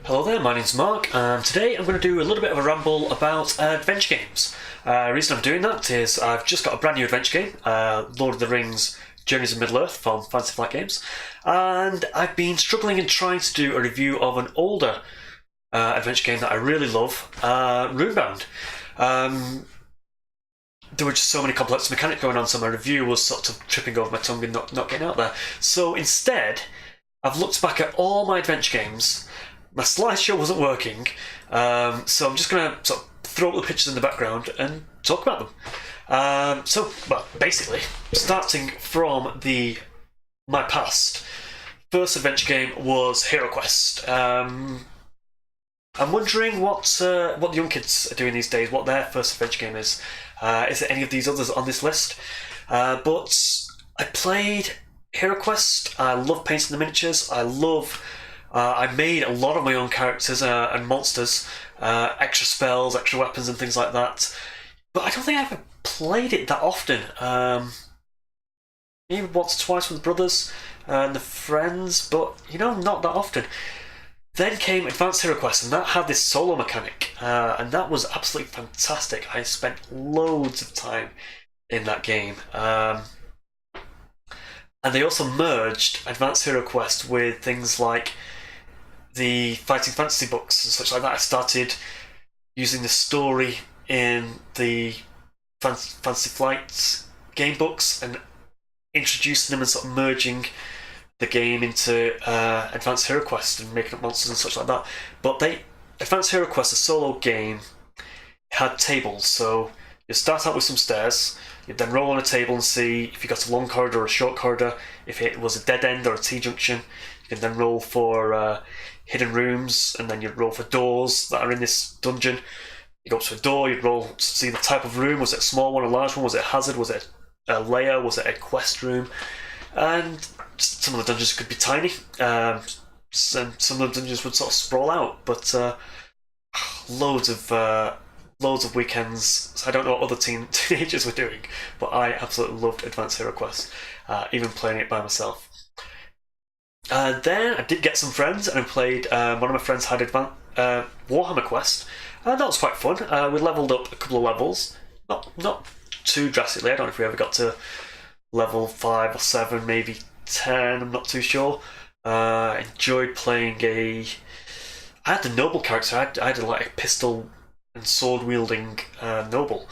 Hello there, my name's Mark, and today I'm going to do a little bit of a ramble about adventure games. The reason I'm doing that is I've just got a brand new adventure game, Lord of the Rings Journeys of Middle-earth from Fantasy Flight Games, and I've been struggling and trying to do a review of an older adventure game that I really love, Runebound. There were just so many complex mechanics going on, so my review was sort of tripping over my tongue and not getting out there. So instead, I've looked back at all my adventure games. My slideshow wasn't working, so I'm just going to sort of throw up the pictures in the background and talk about them. Basically, starting from my past, first adventure game was Hero Quest. I'm wondering what the young kids are doing these days, what their first adventure game is. Is there any of these others on this list? But I played Hero Quest. I love painting the miniatures. I made a lot of my own characters and monsters, extra spells, extra weapons and things like that. But I don't think I ever played it that often. Maybe once or twice with the brothers and the friends, but not that often. Then came Advanced Hero Quest, and that had this solo mechanic, and that was absolutely fantastic. I spent loads of time in that game. And they also merged Advanced Hero Quest with things like the Fighting Fantasy books and such like that. I started using the story in the Fantasy Flight game books and introducing them and sort of merging the game into Advanced Hero Quest and making up monsters and such like that. But Advanced Hero Quest, a solo game, had tables. So you start out with some stairs, you'd then roll on a table and see if you got a long corridor or a short corridor, if it was a dead end or a T-junction. You can then roll for hidden rooms, and then you'd roll for doors that are in this dungeon. You go up to a door, you'd roll to see the type of room. Was it a small one, a large one? Was it a hazard? Was it a lair? Was it a quest room? And some of the dungeons could be tiny. Some of the dungeons would sort of sprawl out, but loads of weekends. So I don't know what other teenagers were doing, but I absolutely loved Advanced Hero Quest, even playing it by myself. Then I did get some friends, and I played. One of my friends had Warhammer Quest, and that was quite fun. We leveled up a couple of levels, not too drastically. I don't know if we ever got to level 5 or 7, maybe 10. I'm not too sure. Enjoyed playing I had the noble character. I had like a pistol and sword wielding noble,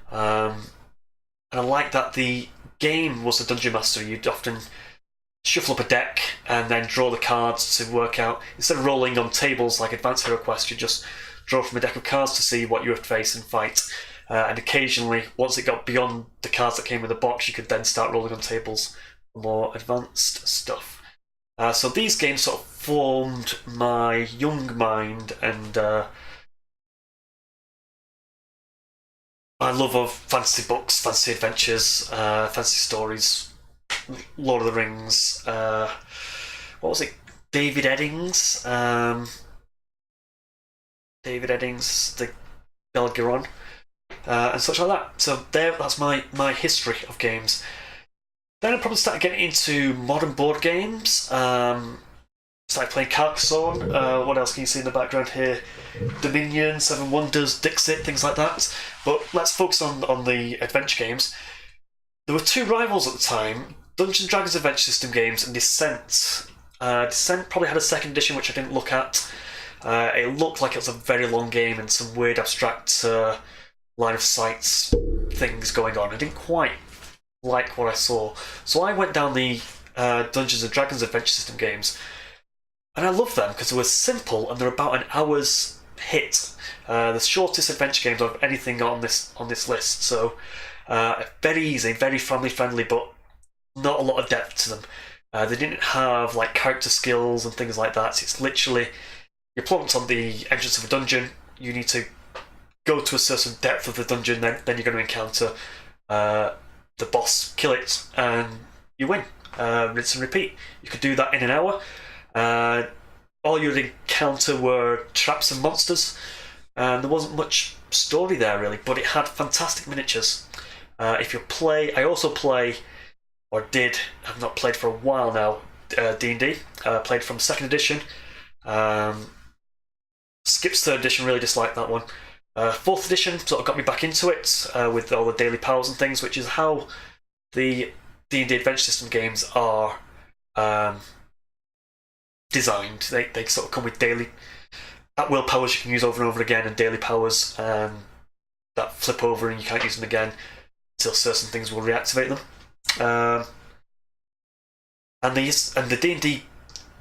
and I liked that the game was a dungeon master. You'd often shuffle up a deck and then draw the cards to work out, instead of rolling on tables like Advanced Hero Quest, you just draw from a deck of cards to see what you have to face and fight. And occasionally, once it got beyond the cards that came with the box, you could then start rolling on tables for more advanced stuff. So these games sort of formed my young mind and my love of fantasy books, fantasy adventures, fantasy stories, Lord of the Rings. What was it? David Eddings, the Belgeron, and such like that. So that's my history of games. Then I probably started getting into modern board games. Started playing Carcassonne. What else can you see in the background here? Dominion, Seven Wonders, Dixit, things like that. But let's focus on the adventure games. There were two rivals at the time: Dungeons and Dragons Adventure System games and Descent. Descent probably had a second edition, which I didn't look at. It looked like it was a very long game and some weird abstract line of sight things going on. I didn't quite like what I saw. So I went down the Dungeons and Dragons Adventure System games, and I loved them because they were simple and they're about an hour's hit. The shortest adventure games of anything on this list. So very easy, very family friendly, but not a lot of depth to them. They didn't have like character skills and things like that. It's literally you're plumped on the entrance of a dungeon. You need to go to a certain depth of the dungeon. Then you're going to encounter the boss, kill it, and you win. Rinse and repeat. You could do that in an hour. All you'd encounter were traps and monsters, and there wasn't much story there really. But it had fantastic miniatures. I also play, or did, I've not played for a while now, D&D. Played from 2nd edition. skips 3rd edition, really disliked that one. 4th edition sort of got me back into it with all the daily powers and things, which is how the D&D Adventure System games are designed. They sort of come with daily at-will powers you can use over and over again, and daily powers that flip over and you can't use them again until certain things will reactivate them. And the D&D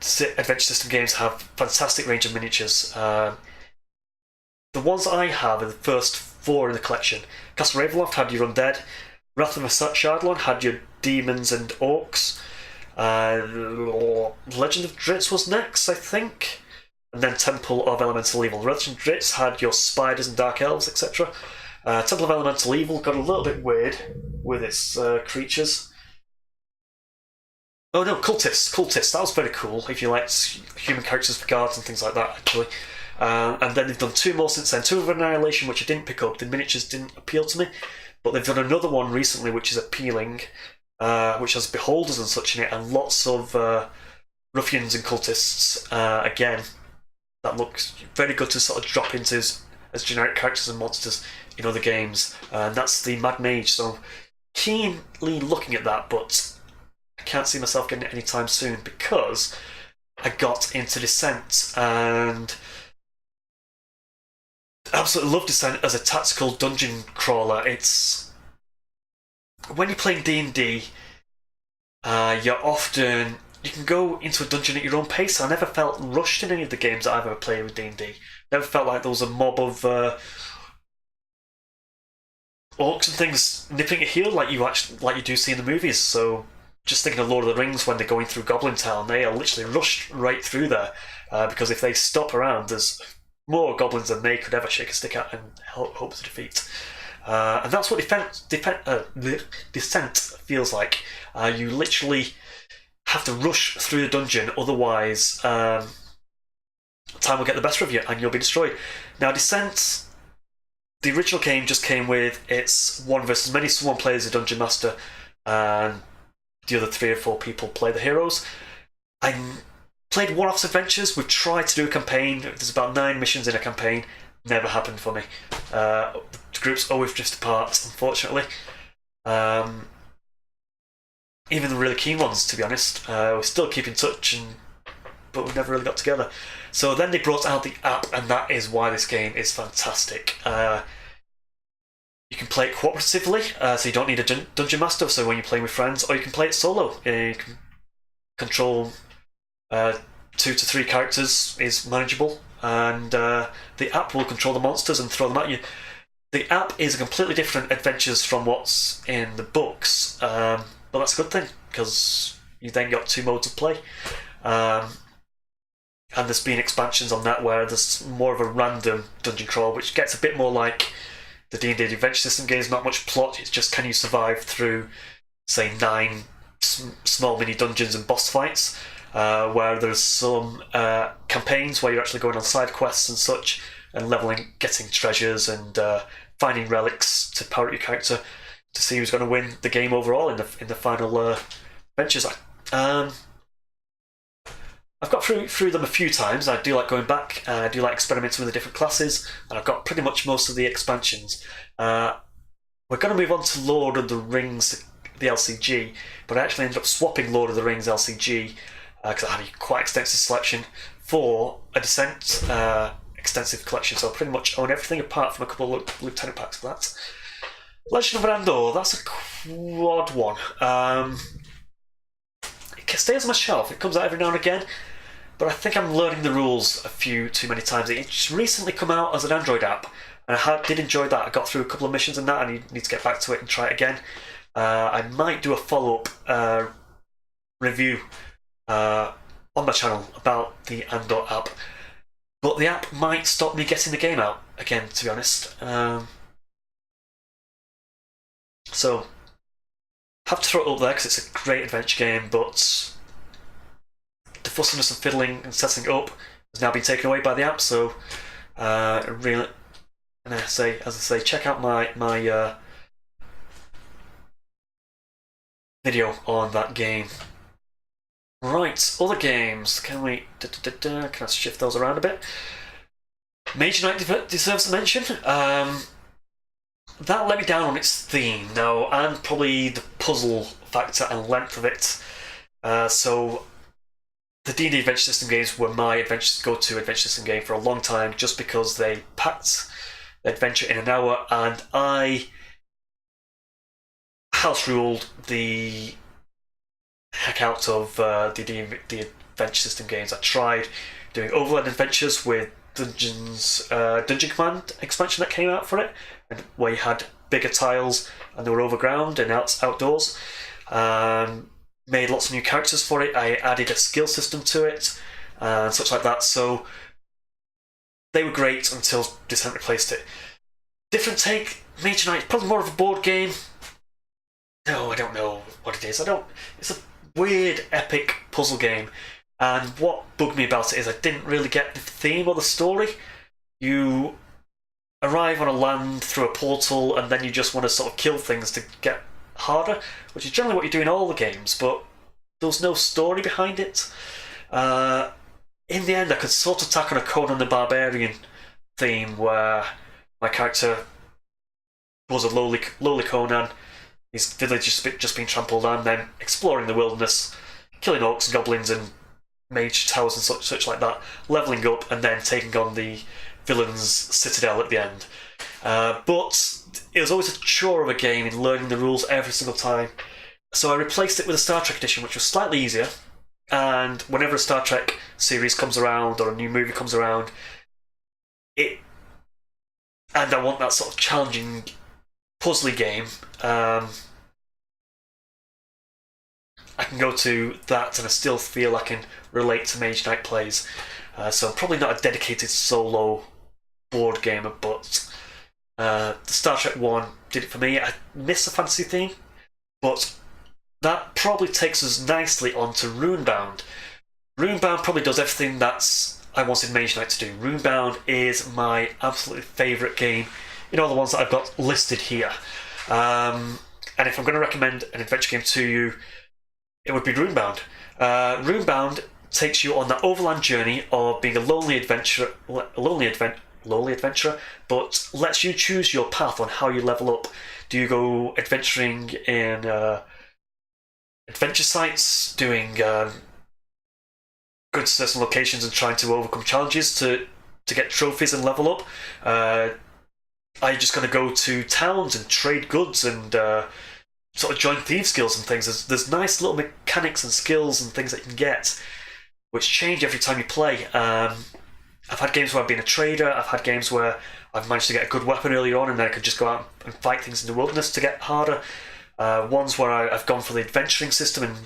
Adventure System games have fantastic range of miniatures. The ones I have are the first 4 in the collection. Castle Ravenloft had your undead. Wrath of Shardlon had your demons and orcs. Legend of Dritz was next, I think. And then Temple of Elemental Evil. Legend of Dritz had your spiders and dark elves, etc. Temple of Elemental Evil got a little bit weird with its creatures. Oh no, cultists. That was very cool if you liked human characters for guards and things like that, actually. And then they've done 2 more since then. 2 of Annihilation, which I didn't pick up. The miniatures didn't appeal to me. But they've done another one recently, which is appealing, which has beholders and such in it, and lots of ruffians and cultists. Again, that looks very good to sort of drop into as generic characters and monsters in other games. And that's the Mad Mage, so keenly looking at that, but I can't see myself getting it anytime soon because I got into Descent and absolutely love Descent as a tactical dungeon crawler. It's when you're playing D&D, you can go into a dungeon at your own pace. I never felt rushed in any of the games that I've ever played with D&D. Never felt like there was a mob of orcs and things nipping at heel like you do see in the movies. So just thinking of Lord of the Rings when they're going through Goblin Town, they are literally rushed right through there because if they stop around, there's more goblins than they could ever shake a stick at and hope to defeat. And that's what Descent feels like. You literally have to rush through the dungeon, otherwise time will get the better of you and you'll be destroyed. Now Descent, the original game just came with its 1 versus many, so 1 player is a dungeon master and the other 3 or 4 people play the heroes. I played one-off adventures. We've tried to do a campaign. There's about 9 missions in a campaign. Never happened for me. The groups always drift apart, unfortunately. Even the really keen ones, to be honest. We still keep in touch, but we never really got together. So then they brought out the app, and that is why this game is fantastic. You can play it cooperatively, so you don't need a dungeon master, so when you're playing with friends, or you can play it solo. You can control 2 to 3 characters is manageable, and the app will control the monsters and throw them at you. The app is a completely different adventures from what's in the books, but that's a good thing because you then got 2 modes of play, and there's been expansions on that where there's more of a random dungeon crawl, which gets a bit more like the D&D Adventure System games. Not much plot, it's just can you survive through, say, 9 small mini dungeons and boss fights. Where there's some campaigns where you're actually going on side quests and such, and leveling, getting treasures, and finding relics to power up your character to see who's going to win the game overall in the final adventures. I've got through them a few times. I do like going back. I do like experimenting with the different classes, and I've got pretty much most of the expansions. We're going to move on to Lord of the Rings, the LCG, but I actually ended up swapping Lord of the Rings LCG because I had a quite extensive selection for a Descent extensive collection, so I pretty much own everything apart from a couple of Lieutenant packs for that. Legend of Andor, that's a quad one. It stays on my shelf, it comes out every now and again, but I think I'm learning the rules a few too many times. It's recently come out as an Android app, and I did enjoy that. I got through a couple of missions and that, and I need to get back to it and try it again. I might do a follow-up review on my channel about the Andor app, but the app might stop me getting the game out again, to be honest. So have to throw it up there because it's a great adventure game, but the fussiness of fiddling and setting it up has now been taken away by the app. So really, and as I say, check out my video on that game. Right, other games. Can I shift those around a bit? Mage Knight deserves a mention. That let me down on its theme now, and probably the puzzle factor and length of it. So the D&D adventure system games were my go-to adventure system game for a long time, just because they packed the adventure in an hour, and I house ruled the heck out of the adventure system games. I tried doing overland adventures with Dungeon Command expansion that came out for it, and where you had bigger tiles and they were overground and outdoors. Made lots of new characters for it. I added a skill system to it and such like that. So they were great until Descent replaced it. Different take. Mage Knight, probably more of a board game. No, I don't know what it is. It's a weird, epic puzzle game. And what bugged me about it is I didn't really get the theme or the story. You arrive on a land through a portal, and then you just want to sort of kill things to get harder, which is generally what you do in all the games, but there was no story behind it. In the end, I could sort of tack on a Conan the Barbarian theme, where my character was a lowly Conan. His village just been trampled on, then exploring the wilderness, killing orcs and goblins and mage towers and such like that, leveling up, and then taking on the villain's citadel at the end. But it was always a chore of a game in learning the rules every single time. So I replaced it with a Star Trek edition, which was slightly easier. And whenever a Star Trek series comes around or a new movie comes around, and I want that sort of challenging, puzzly game, I can go to that and I still feel I can relate to Mage Knight plays. So I'm probably not a dedicated solo board gamer, but the Star Trek one did it for me. I miss the fantasy theme, but that probably takes us nicely onto Runebound. Runebound probably does everything that I wanted Mage Knight to do. Runebound is my absolutely favourite game in all the ones that I've got listed here. And if I'm going to recommend an adventure game to you, it would be Runebound. Runebound takes you on that overland journey of being a lonely adventurer, but lets you choose your path on how you level up. Do you go adventuring in adventure sites, doing going to certain locations and trying to overcome challenges to get trophies and level up? Are you just going to go to towns and trade goods and sort of join thieves guilds and things? There's nice little mechanics and skills and things that you can get, which change every time you play. I've had games where I've been a trader. I've had games where I've managed to get a good weapon early on, and then I could just go out and fight things in the wilderness to get harder. Ones where I've gone for the adventuring system and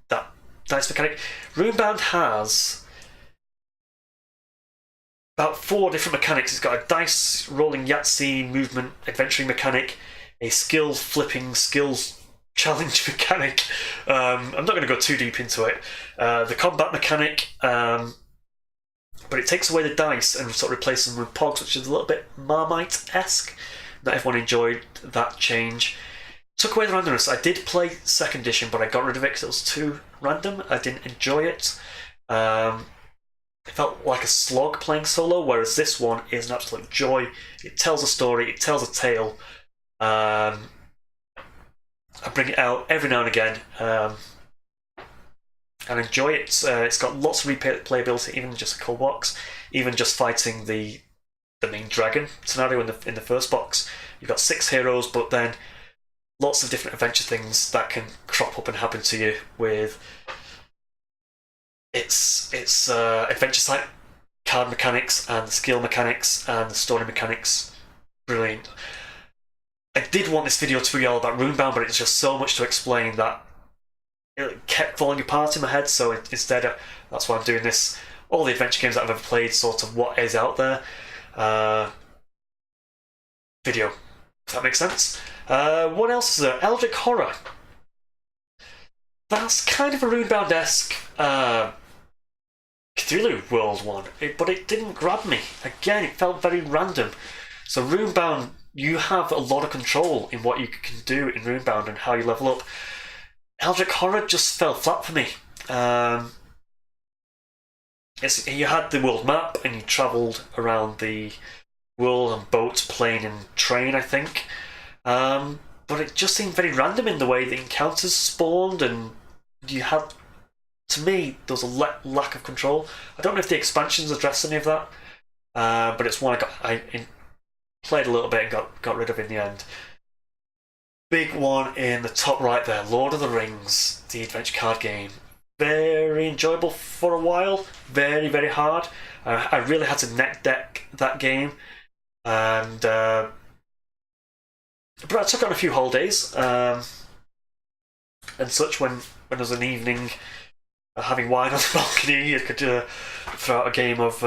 that dice mechanic. Runebound has about 4 different mechanics. It's got a dice rolling Yahtzee movement adventuring mechanic, a skill flipping skills challenge mechanic. I'm not going to go too deep into it. The combat mechanic, but it takes away the dice and sort of replaces them with pogs, which is a little bit Marmite-esque. Not everyone enjoyed that change. Took away the randomness. I did play 2nd edition, but I got rid of it because it was too random. I didn't enjoy it. It felt like a slog playing solo, whereas this one is an absolute joy. It tells a story, it tells a tale. I bring it out every now and again and enjoy it. It's got lots of replayability, even just a cold box, even just fighting the main dragon scenario in the first box. You've got 6 heroes, but then lots of different adventure things that can crop up and happen to you with its adventure site card mechanics and the skill mechanics and the story mechanics. Brilliant. I did want this video to be all about Runebound, but it's just so much to explain that it kept falling apart in my head, so instead that's why I'm doing this. All the adventure games that I've ever played, sort of what is out there. Video. Does that make sense? What else is there? Eldritch Horror. That's kind of a Runebound-esque Cthulhu World one, but it didn't grab me. Again, it felt very random. So Runebound, you have a lot of control in what you can do in Runebound and how you level up. Eldritch Horror just fell flat for me. you had the world map and you travelled around the world on boat, plane, and train, I think. But it just seemed very random in the way the encounters spawned, and you had, to me, there was a lack of control. I don't know if the expansions address any of that, but it's one I played a little bit and got rid of in the end. Big one in the top right there, Lord of the Rings, the adventure card game. Very enjoyable for a while, very, very hard. I really had to neck deck that game, and but I took on a few holidays and such when there was an evening having wine on the balcony. I could throw out a game of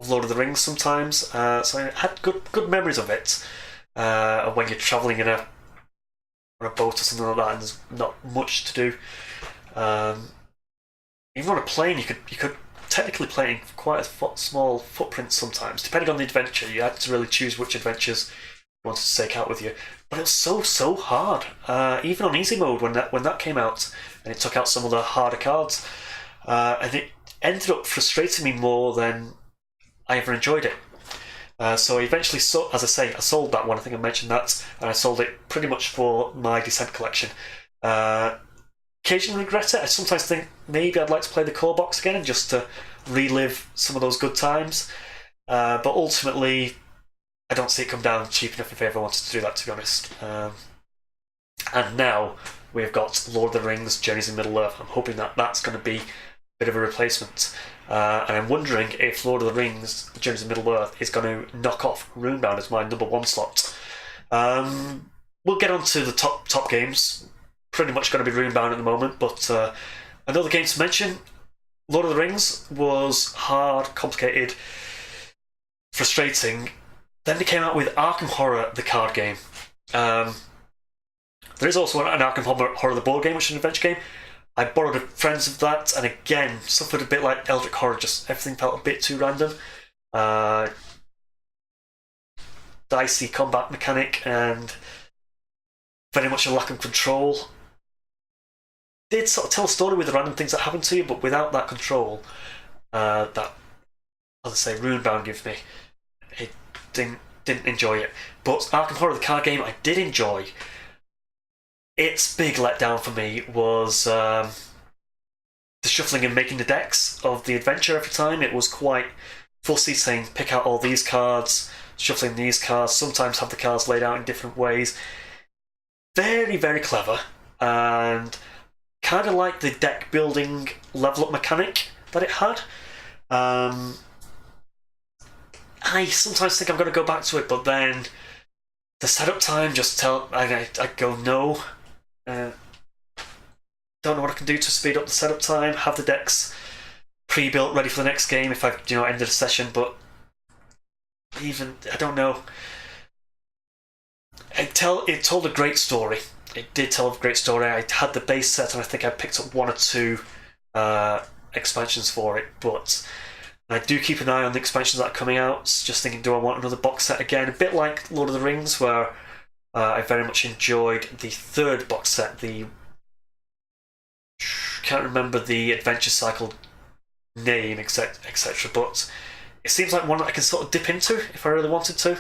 Lord of the Rings sometimes, so I had good memories of it. When you're travelling on a boat or something like that, and there's not much to do. Even on a plane, you could technically play in quite a small footprint sometimes, depending on the adventure. You had to really choose which adventures you wanted to take out with you. But it was so hard. Even on easy mode when that came out, and it took out some of the harder cards, and it ended up frustrating me more than I ever enjoyed it. So I eventually, as I say, I sold that one. I think I mentioned that, and I sold it pretty much for my Descent collection. Occasionally regret it. I sometimes think maybe I'd like to play the core box again just to relive some of those good times. But ultimately, I don't see it come down cheap enough if I ever wanted to do that, to be honest. And now we've got Lord of the Rings, Journeys in Middle-earth. I'm hoping that that's going to be a bit of a replacement. And I'm wondering if Lord of the Rings, Journeys in Middle-earth, is going to knock off Runebound as my number one slot. We'll get on to the top games. Pretty much going to be Runebound at the moment, but another game to mention, Lord of the Rings, was hard, complicated, frustrating. Then they came out with Arkham Horror, the card game. There is also an Arkham Horror, the board game, which is an adventure game. I borrowed a friend's of that, and again, suffered a bit like Eldritch Horror, just everything felt a bit too random. Dicey combat mechanic, and very much a lack of control. Did sort of tell a story with the random things that happen to you, but without that control, that, as I say, Runebound gives me, it didn't enjoy it. But Arkham Horror, the card game, I did enjoy. Its big letdown for me was the shuffling and making the decks of the adventure every time. It was quite fussy, saying pick out all these cards, shuffling these cards, sometimes have the cards laid out in different ways. Very, very clever, and kind of like the deck building level up mechanic that it had. I sometimes think I'm going to go back to it, but then the setup time just I go no. Don't know what I can do to speed up the setup time. Have the decks pre-built, ready for the next game if I've ended a session. But even I don't know. It told a great story. It did tell a great story. I had the base set, and I think I picked up one or two expansions for it. But I do keep an eye on the expansions that are coming out. Just thinking, do I want another box set again? A bit like Lord of the Rings, where I very much enjoyed the third box set. Can't remember the adventure cycle name, etc. But it seems like one that I can sort of dip into if I really wanted to.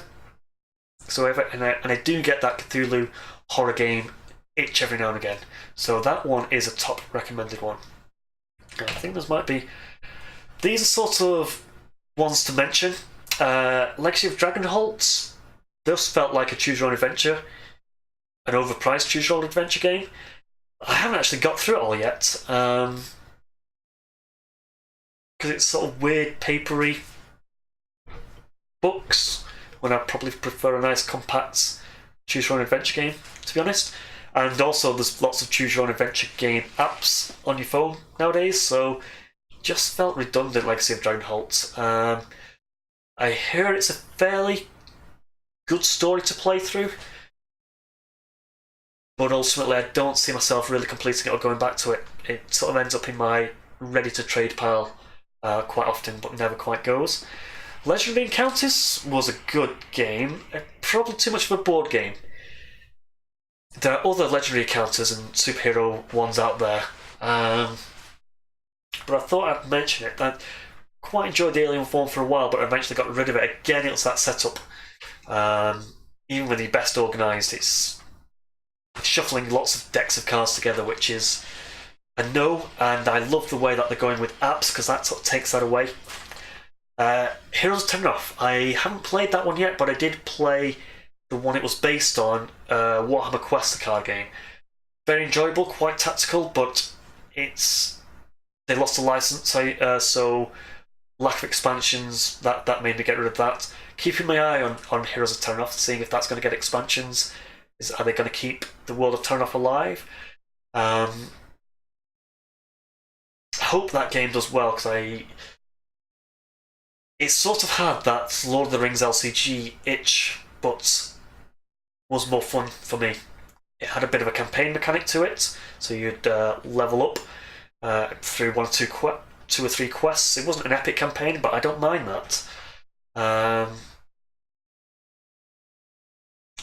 So I do get that Cthulhu horror game itch every now and again. So that one is a top recommended one. I think these are sort of ones to mention. Legacy of Dragonholt. This felt like a choose your own adventure, an overpriced choose your own adventure game. I haven't actually got through it all yet, because it's sort of weird papery books, when I probably prefer a nice compact choose your own adventure game, to be honest. And also there's lots of choose your own adventure game apps on your phone nowadays, so just felt redundant. Legacy of Dragonholt. I hear it's a fairly good story to play through, but ultimately I don't see myself really completing it or going back to it. It sort of ends up in my ready to trade pile quite often, but never quite goes. Legendary Encounters was a good game, probably too much of a board game. There are other Legendary Encounters and superhero ones out there, but but I thought I'd mention it. I quite enjoyed the Alien form for a while, but eventually got rid of it. Again, it's that setup. Even with the best organised, it's shuffling lots of decks of cards together, which is a no, and I love the way that they're going with apps, because that sort of takes that away. Heroes of Tennoth. I haven't played that one yet, but I did play the one it was based on, Warhammer Quest, the card game. Very enjoyable, quite tactical, but they lost the license, so lack of expansions, that made me get rid of that. Keeping my eye on Heroes of Tennoth, seeing if that's going to get expansions. Are they going to keep the world of Tennoth alive? I hope that game does well, because it sort of had that Lord of the Rings LCG itch, but was more fun for me. It had a bit of a campaign mechanic to it, so you'd level up through two or three quests. It wasn't an epic campaign, but I don't mind that.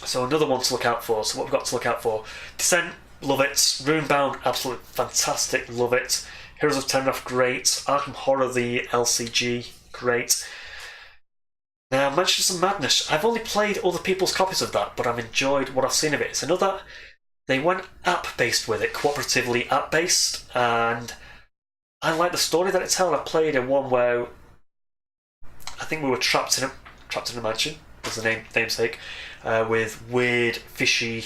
So another one to look out for. So what we've got to look out for: Descent, love it. Runebound, absolutely fantastic, love it. Heroes of Tennoth, great. Arkham Horror, the LCG, great. Now, Mansions of Madness, I've only played other people's copies of that, but I've enjoyed what I've seen of it. It's another, they went app-based with it, cooperatively app-based, and I like the story that it tells. I played a one where I think we were trapped in a mansion, was the namesake, with weird, fishy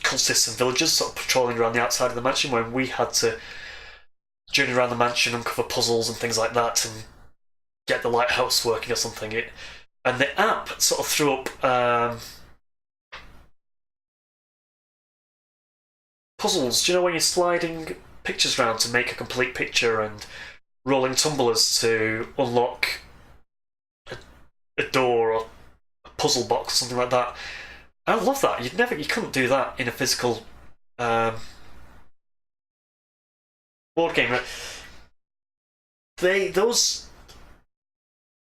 cultists and villagers sort of patrolling around the outside of the mansion, when we had to journey around the mansion, uncover puzzles and things like that, and get the lighthouse working or something. And the app sort of threw up puzzles. Do you know when you're sliding pictures around to make a complete picture, and rolling tumblers to unlock a door or a puzzle box or something like that? I love that. You couldn't do that in a physical board game. Those,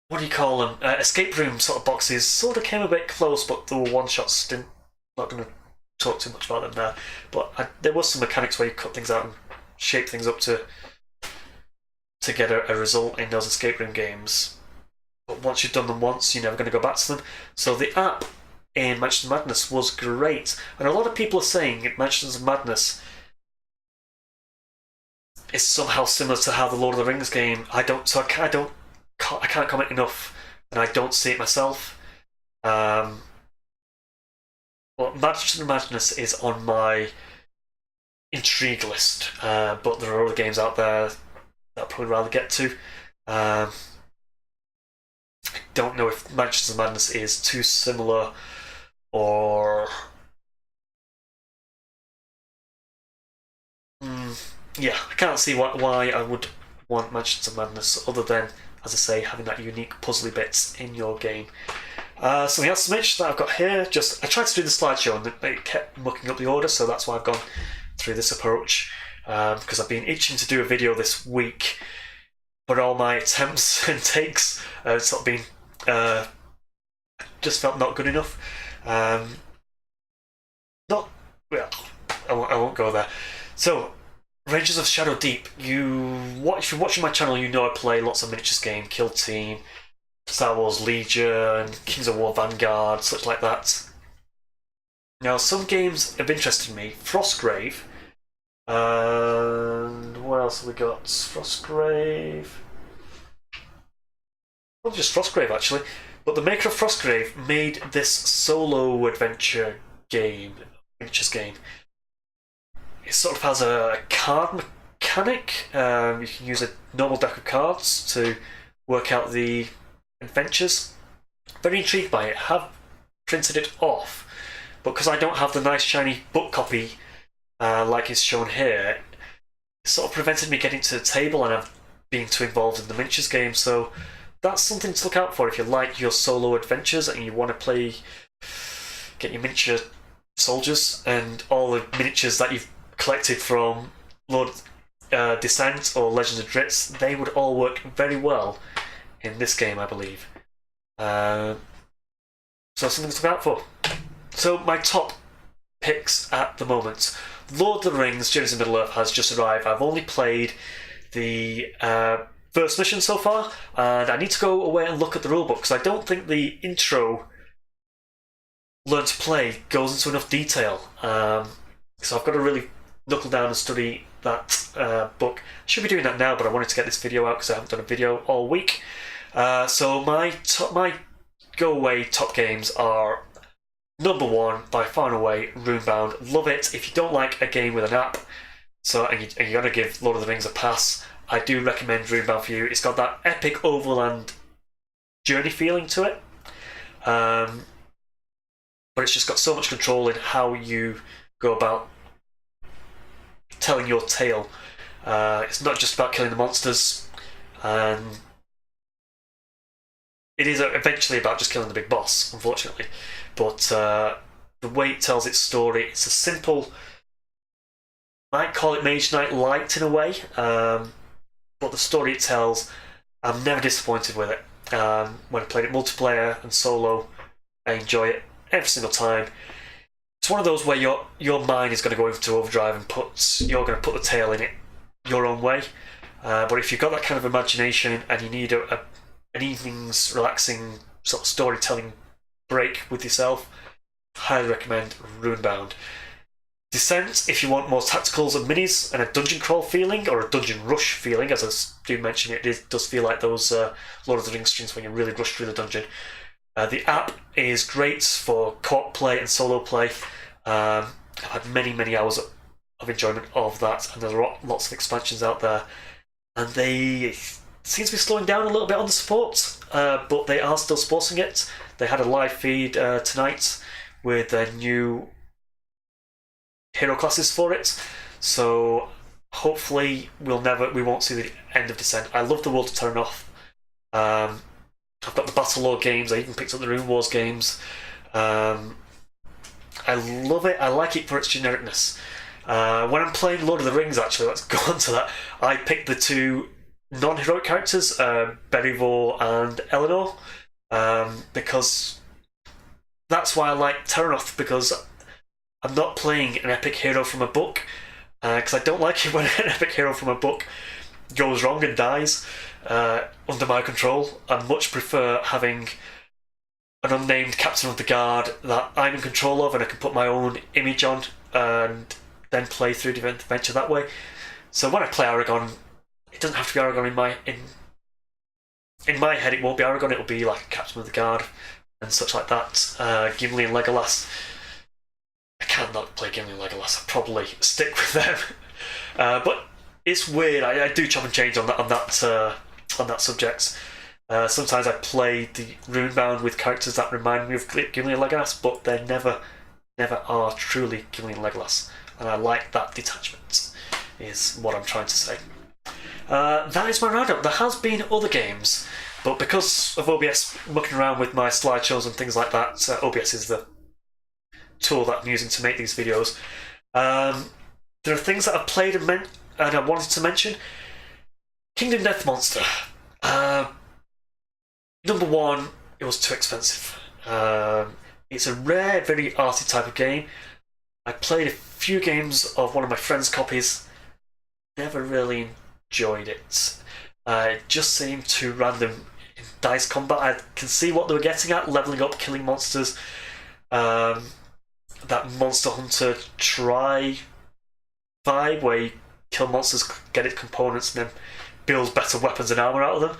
what do you call them? Escape room sort of boxes sort of came a bit close, but they were one shots. Not going to talk too much about them there. But there was some mechanics where you cut things out and shape things up to get a result in those escape room games. But once you've done them once, you're never going to go back to them. So the app in Mansions of Madness was great, and a lot of people are saying Mansions of Madness is somehow similar to how the Lord of the Rings game. I can't comment enough, and I don't see it myself. Well, Mansions of Madness is on my intrigue list, but there are other games out there that I'd probably rather get to. I don't know if Mansions of Madness is too similar, or yeah, I can't see why I would want Mansions of Madness, other than, as I say, having that unique puzzly bits in your game. Something else to mention that I've got here, I tried to do the slideshow and it kept mucking up the order, so that's why I've gone through this approach, because I've been itching to do a video this week, but all my attempts and takes sort of been just felt not good enough. Not well. I won't go there. So, Rangers of Shadow Deep. If you're watching my channel, you know I play lots of miniatures game, Kill Team, Star Wars Legion, Kings of War Vanguard, such like that. Now, some games have interested me. Frostgrave. And what else have we got? Frostgrave. Well, just Frostgrave, actually. But the maker of Frostgrave made this solo adventure game, miniatures game. It sort of has a card mechanic. You can use a normal deck of cards to work out the adventures. Very intrigued by it. Have printed it off, but because I don't have the nice shiny book copy like is shown here, it sort of prevented me getting to the table, and I've been too involved in the miniatures game. So that's something to look out for if you like your solo adventures and you want to get your miniature soldiers and all the miniatures that you've collected from Lord Descent or Legends of Dritz. They would all work very well in this game, I believe. So something to look out for. So my top picks at the moment. Lord of the Rings: Journeys in Middle-earth has just arrived. I've only played the first mission so far, and I need to go away and look at the rulebook because I don't think the intro Learn to Play goes into enough detail. So I've got to really knuckle down and study that book. I should be doing that now, but I wanted to get this video out because I haven't done a video all week. So my go-away top games are number 1 by far and away, Runebound. Love it. If you don't like a game with an app, and you're gonna give Lord of the Rings a pass, I do recommend Runebound for you. It's got that epic overland journey feeling to it, but it's just got so much control in how you go about telling your tale. It's not just about killing the monsters, and it is eventually about just killing the big boss, unfortunately. But the way it tells its story, it's a simple, I might call it Mage Knight light in a way, but the story it tells, I'm never disappointed with it. When I played it multiplayer and solo, I enjoy it every single time. It's one of those where your mind is going to go into overdrive and you're going to put the tale in it your own way. But if you've got that kind of imagination and you need an evening's relaxing sort of storytelling break with yourself, highly recommend Runebound. Descent, if you want more tacticals and minis and a dungeon crawl feeling, or a dungeon rush feeling, as I do mention, it does feel like those Lord of the Rings streams when you really rush through the dungeon. The app is great for co-op play and solo play. I've had many hours of enjoyment of that, and there are lots of expansions out there. And they seem to be slowing down a little bit on the support, but they are still supporting it. They had a live feed tonight with their new hero classes for it, so hopefully we won't see the end of Descent. I love the World of Terranoth. I've got the Battle Lore games. I even picked up the Rune Wars games. I love it. I like it for its genericness. When I'm playing Lord of the Rings, actually, let's go on to that. I picked the 2 non-heroic characters, Berivor and Eleanor, because that's why I like Terranoth, because I'm not playing an epic hero from a book, because I don't like it when an epic hero from a book goes wrong and dies under my control. I much prefer having an unnamed captain of the guard that I'm in control of and I can put my own image on and then play through the adventure that way. So when I play Aragon, it doesn't have to be Aragon in my head. It won't be Aragon. It'll be like a captain of the guard and such like that. Gimli and Legolas. I can't not play Gimli and Legolas. I'll probably stick with them. But it's weird. I do chop and change on that subject. Sometimes I play the Runebound with characters that remind me of Gimli and Legolas, but they never are truly Gimli and Legolas. And I like that detachment, is what I'm trying to say. That is my roundup. There has been other games, but because of OBS mucking around with my slideshows and things like that, OBS is the tool that I'm using to make these videos. There are things that I've played and I wanted to mention. Kingdom Death Monster. Number 1, it was too expensive. It's a rare, very arty type of game. I played a few games of one of my friend's copies. Never really enjoyed it. It just seemed too random in dice combat. I can see what they were getting at, leveling up, killing monsters. That Monster Hunter try vibe where you kill monsters, get its components, and then build better weapons and armor out of them.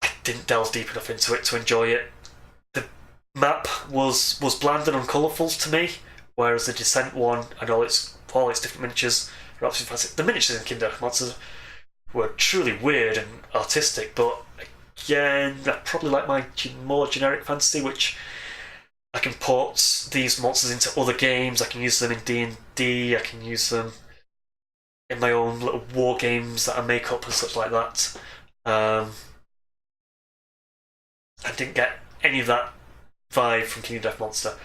I didn't delve deep enough into it to enjoy it. The map was bland and uncolourful to me, whereas the Descent one and all its different miniatures were absolutely fantastic. The miniatures in Kingdom Monsters were truly weird and artistic, but again, I probably like my more generic fantasy, which I can port these monsters into other games. I can use them in D&D. I can use them in my own little war games that I make up and such like that. I didn't get any of that vibe from Kingdom Death Monster.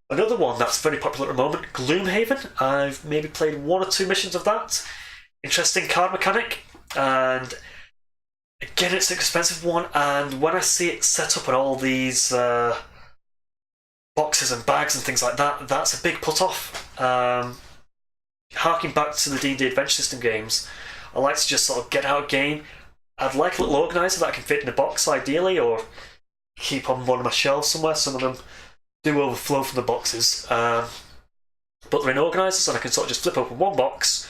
Another one that's very popular at the moment, Gloomhaven. I've maybe played 1 or 2 missions of that. Interesting card mechanic, and again, it's an expensive one. And when I see it set up on all these boxes and bags and things like that, that's a big put off. harking back to the D&D Adventure System games, I like to just sort of get out a game. I'd like a little organiser that I can fit in a box ideally, or keep on one of my shelves somewhere. Some of them do overflow from the boxes, but they're in organisers, and I can sort of just flip open one box,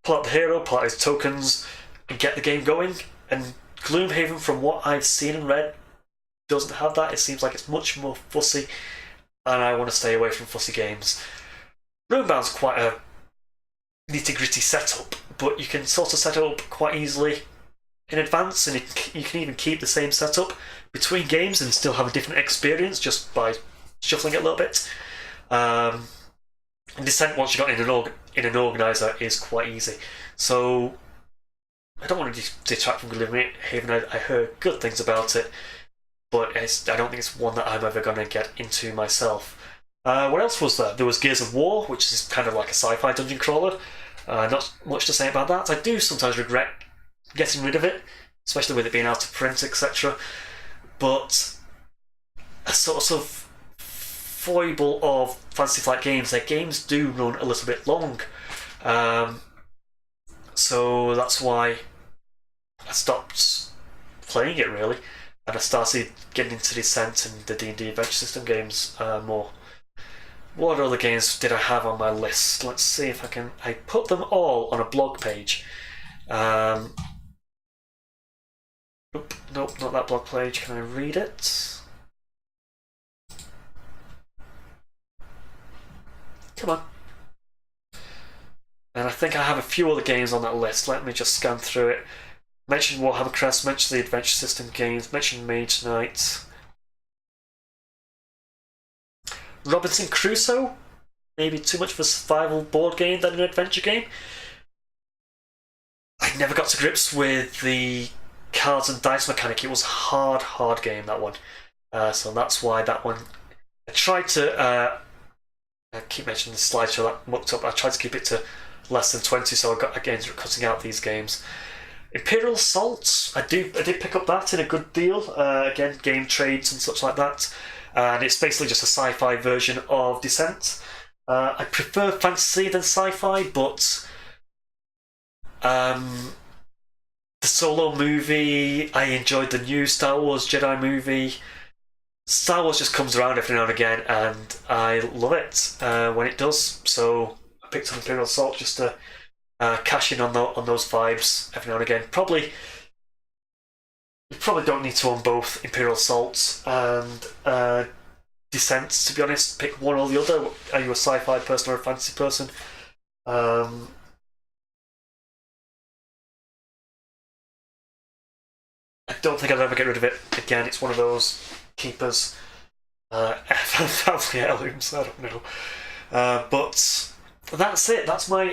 pull out the hero, pull out his tokens, and get the game going. And Gloomhaven, from what I've seen and read, doesn't have that. It seems like it's much more fussy, and I want to stay away from fussy games. Runebound's quite a nitty-gritty setup, but you can sort of set it up quite easily in advance, and you can even keep the same setup between games and still have a different experience just by shuffling it a little bit. And Descent, once you got in an organiser, is quite easy. So I don't want to detract from Gloomhaven. I heard good things about it, but I don't think it's one that I'm ever going to get into myself. What else was there? There was Gears of War, which is kind of like a sci-fi dungeon crawler. Not much to say about that. I do sometimes regret getting rid of it, especially with it being out of print, etc. But a sort of foible of Fantasy Flight Games, their games do run a little bit long. So that's why I stopped playing it, really, and I started getting into Descent and the D&D Adventure System games more. What other games did I have on my list? Let's see if I put them all on a blog page. Nope, not that blog page. Can I read it? Come on. And I think I have a few other games on that list. Let me just scan through it. Mentioned Warhammer Crest, mentioned the Adventure System games, mentioned Mage Knight. Robinson Crusoe? Maybe too much of a survival board game than an adventure game. I never got to grips with the cards and dice mechanic. It was a hard game, that one. So that's why that one... I tried to... I keep mentioning the slideshow that mucked up. I tried to keep it to less than 20, so I ended up cutting out these games. Imperial Assault, I did pick up that in a good deal. Again, game trades and such like that. And it's basically just a sci-fi version of Descent. I prefer fantasy than sci-fi, but the Solo movie, I enjoyed the new Star Wars Jedi movie. Star Wars just comes around every now and again, and I love it when it does. So I picked up Imperial Assault just to cash in on those vibes every now and again. You probably don't need to own both Imperial Assault and Descent, to be honest. Pick one or the other. Are you a sci-fi person or a fantasy person? I don't think I'll ever get rid of it again. It's one of those keepers. Family heirlooms, I don't know. But that's it. That's my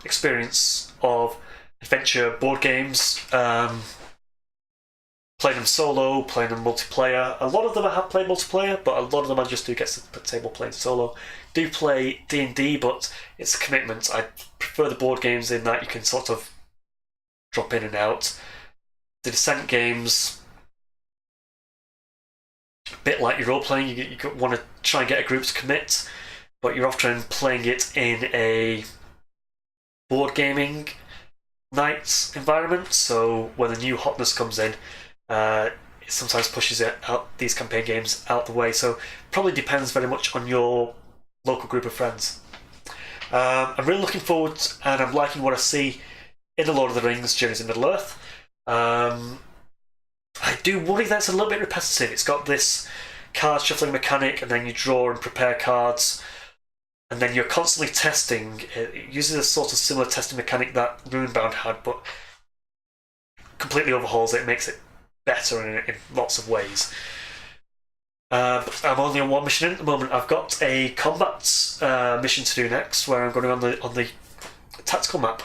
experience of adventure board games. Playing them solo, playing them multiplayer. A lot of them I have played multiplayer, but a lot of them I just do get to the table playing solo. Do play D&D, but it's a commitment. I prefer the board games in that you can sort of drop in and out. The Descent games, a bit like your role playing, you want to try and get a group to commit, but you're often playing it in a board gaming night environment, so when the new hotness comes in, it sometimes pushes these campaign games out the way, so probably depends very much on your local group of friends. I'm really looking forward, and I'm liking what I see in The Lord of the Rings, Journeys in Middle-earth. I do worry that it's a little bit repetitive. It's got this card shuffling mechanic, and then you draw and prepare cards, and then you're constantly testing. It uses a sort of similar testing mechanic that Runebound had, but completely overhauls it, makes it better in lots of ways. But I'm only on one mission at the moment. I've got a combat mission to do next, where I'm going on the tactical map.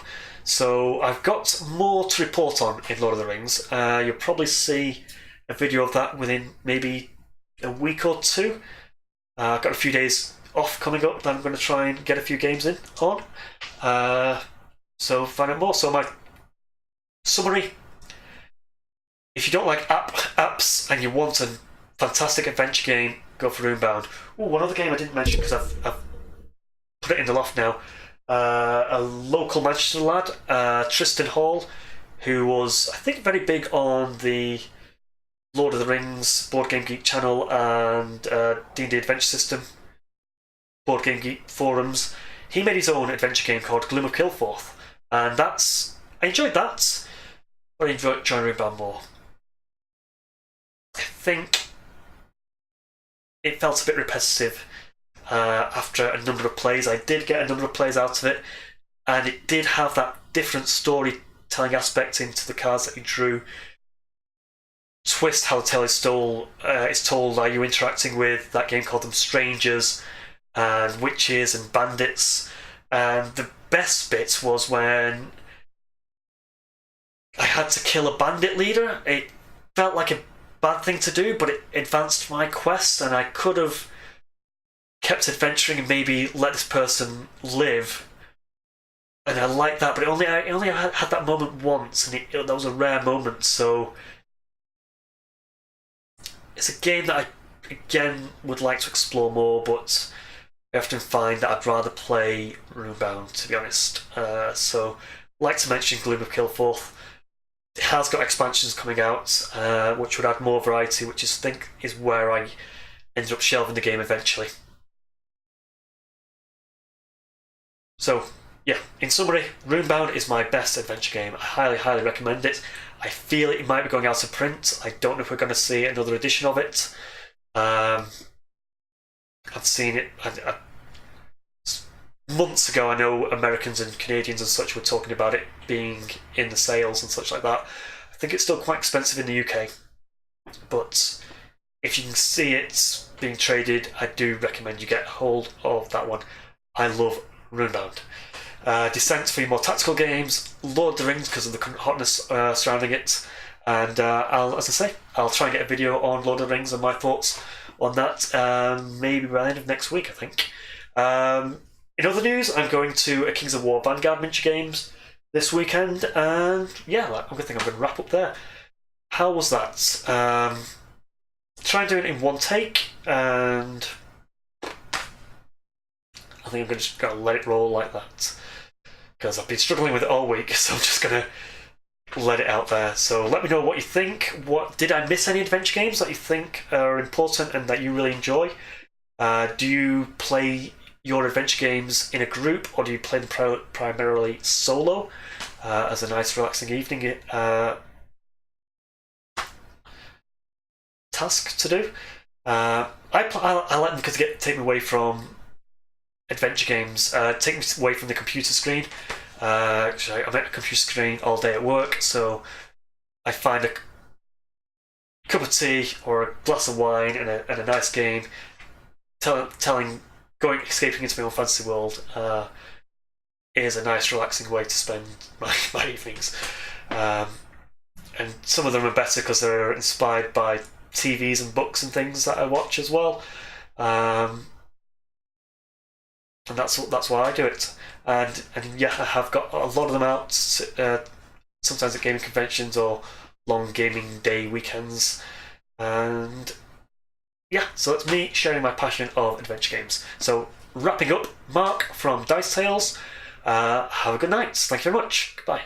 So I've got more to report on in Lord of the Rings. You'll probably see a video of that within maybe a week or two. I've got a few days off coming up that I'm going to try and get a few games in on. So find out more. So my summary: if you don't like apps and you want a fantastic adventure game, go for Runebound. Oh, one other game I didn't mention because I've put it in the loft now. A local Manchester lad, Tristan Hall, who was, I think, very big on the Lord of the Rings Board Game Geek channel and D&D Adventure System Board Game Geek forums. He made his own adventure game called Gloom of Kilforth, and I enjoyed that, but I enjoyed Runebound more. I think it felt a bit repetitive after a number of plays. I did get a number of plays out of it, and it did have that different storytelling aspect into the cards that you drew. Twist how the tale is told. Are you interacting with that game called them Strangers and witches and bandits? And the best bit was when I had to kill a bandit leader. It felt like a bad thing to do, but it advanced my quest, and I could have kept adventuring and maybe let this person live. And I liked that, but I only had that moment once, and that was a rare moment. So it's a game that I again would like to explore more, but I often find that I'd rather play Runebound, to be honest. So like to mention Gloom of Kilforth. It has got expansions coming out, which would add more variety, which I think is where I ended up shelving the game eventually. So, yeah, in summary, Runebound is my best adventure game. I highly, highly recommend it. I feel it might be going out of print. I don't know if we're going to see another edition of it. I've seen it months ago. I know Americans and Canadians and such were talking about it being in the sales and such like that. I think it's still quite expensive in the UK, but if you can see it being traded, I do recommend you get hold of that one. I love Runebound. Descent for your more tactical games, Lord of the Rings because of the current hotness surrounding it, and as I say, I'll try and get a video on Lord of the Rings and my thoughts on that, maybe by the end of next week, I think. In other news, I'm going to a Kings of War Vanguard miniature games this weekend, and yeah, I think I'm going to wrap up there. How was that? Try and do it in one take, and I think I'm just going to let it roll like that, because I've been struggling with it all week, so I'm just going to let it out there. So let me know what you think. Did I miss any adventure games that you think are important and that you really enjoy? Do you play your adventure games in a group, or do you play them primarily solo as a nice relaxing evening task to do? I like them because they take me away from adventure games, take me away from the computer screen. I'm at a computer screen all day at work, so I find a cup of tea or a glass of wine and a nice game, escaping into my own fantasy world is a nice relaxing way to spend my evenings. And some of them are better because they're inspired by TVs and books and things that I watch as well. And that's why I do it. And yeah, I have got a lot of them out, sometimes at gaming conventions or long gaming day weekends. And yeah, so that's me sharing my passion of adventure games. So wrapping up, Mark from Dice Tales. Have a good night. Thank you very much. Goodbye.